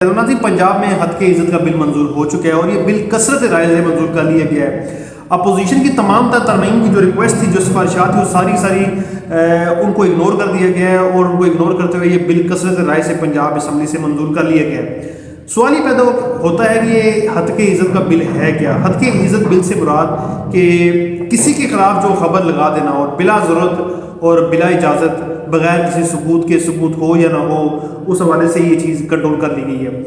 ناظرین، پنجاب میں حد کے عزت کا بل منظور ہو چکا ہے اور یہ بل کثرت رائے سے منظور کر لیا گیا ہے۔ اپوزیشن کی تمام ترمیم کی جو ریکویسٹ تھی، جو سفارشات تھی، وہ ساری ان کو اگنور کر دیا گیا ہے اور ان کو اگنور کرتے ہوئے یہ بل کثرت رائے سے پنجاب اسمبلی سے منظور کر لیا گیا ہے۔ سوال یہ پیدا ہوتا ہے کہ یہ حد کے عزت کا بل ہے کیا؟ حد کے عزت بل سے مراد کہ کسی کے خلاف جو خبر لگا دینا اور بلا ضرورت اور بلا اجازت بغیر کسی ثبوت کے، ثبوت ہو یا نہ ہو، اس حوالے سے یہ چیز کنٹرول کر لی گئی ہے۔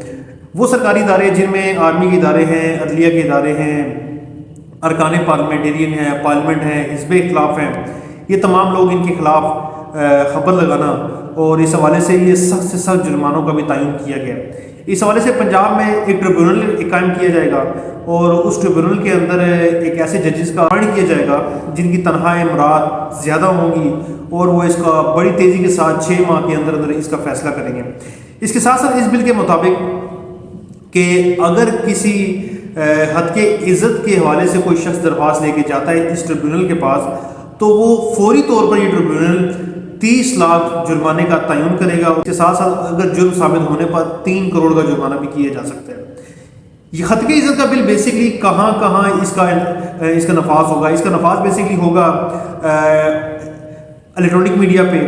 وہ سرکاری ادارے جن میں آرمی کے ادارے ہیں، عدلیہ کے ادارے ہیں، ارکان پارلیمنٹیرین ہیں، پارلیمنٹ ہیں، حزب اختلاف ہیں، یہ تمام لوگ ان کے خلاف خبر لگانا اور اس حوالے سے یہ سخت سے سخت جرمانوں کا بھی تعین کیا گیا۔ اس حوالے سے پنجاب میں ایک ٹریبیونل قائم کیا جائے گا اور اس ٹریبیونل کے اندر ایک ایسے ججز کا اپائنٹ کیا جائے گا جن کی تنخواہیں مراد زیادہ ہوں گی اور وہ اس کا بڑی تیزی کے ساتھ 6 ماہ کے اندر اس کا فیصلہ کریں گے۔ اس کے ساتھ ساتھ اس بل کے مطابق کہ اگر کسی حد کے عزت کے حوالے سے کوئی شخص درخواست لے کے جاتا ہے اس ٹریبیونل کے پاس، تو وہ فوری طور پر یہ ٹریبیونل 30 لاکھ جرمانے کا تعین کرے گا۔ اس کے ساتھ ساتھ اگر جرم ثابت ہونے پر 3 کروڑ کا جرمانہ بھی کیا جا سکتا ہے۔ یہ حد کے عزت کا بل بیسکلی کہاں اس کا نفاذ ہوگا؟ اس کا نفاذ بیسکلی ہوگا الیکٹرانک میڈیا پہ،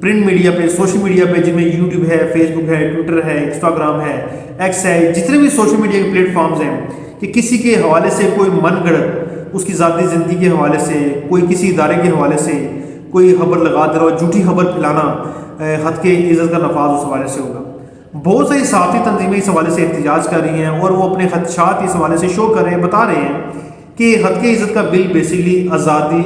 پرنٹ میڈیا پہ، سوشل میڈیا پہ، جن میں یوٹیوب ہے، فیس بک ہے، ٹویٹر ہے، انسٹاگرام ہے، ایکس ہے، جتنے بھی سوشل میڈیا کے پلیٹ فارمز ہیں، کہ کسی کے حوالے سے کوئی من گھڑت اس کی ذاتی زندگی کے حوالے سے، کوئی کسی ادارے کے حوالے سے کوئی خبر لگا دے رہا ہو، جھوٹی خبر پھیلانا، حد کے عزت کا نفاذ اس حوالے سے ہوگا۔ بہت ساری صحافتی تنظیمیں اس حوالے سے احتجاج کر رہی ہیں اور وہ اپنے خدشات اس حوالے سے شو کر رہے ہیں، بتا رہے ہیں کہ حد کے عزت کا بل بیسکلی آزادی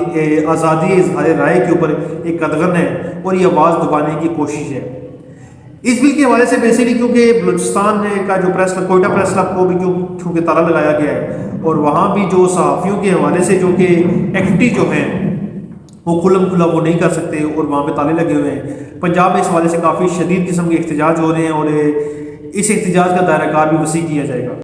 اظہار رائے کے اوپر ایک قدغن ہے اور یہ آواز دبانے کی کوشش ہے۔ اس بل کے حوالے سے بیسکلی کیونکہ بلوچستان کا جو کوئٹہ پریس کلب کو بھی کیونکہ تالا لگایا گیا ہے اور وہاں بھی جو صحافیوں کے حوالے سے جو کہ ایکٹیویٹی جو ہیں وہ کھلم کھلا وہ نہیں کر سکتے اور وہاں پہ تالے لگے ہوئے ہیں۔ پنجاب میں اس حوالے سے کافی شدید قسم کے احتجاج ہو رہے ہیں اور اس احتجاج کا دائرہ کار بھی وسیع کیا جائے گا۔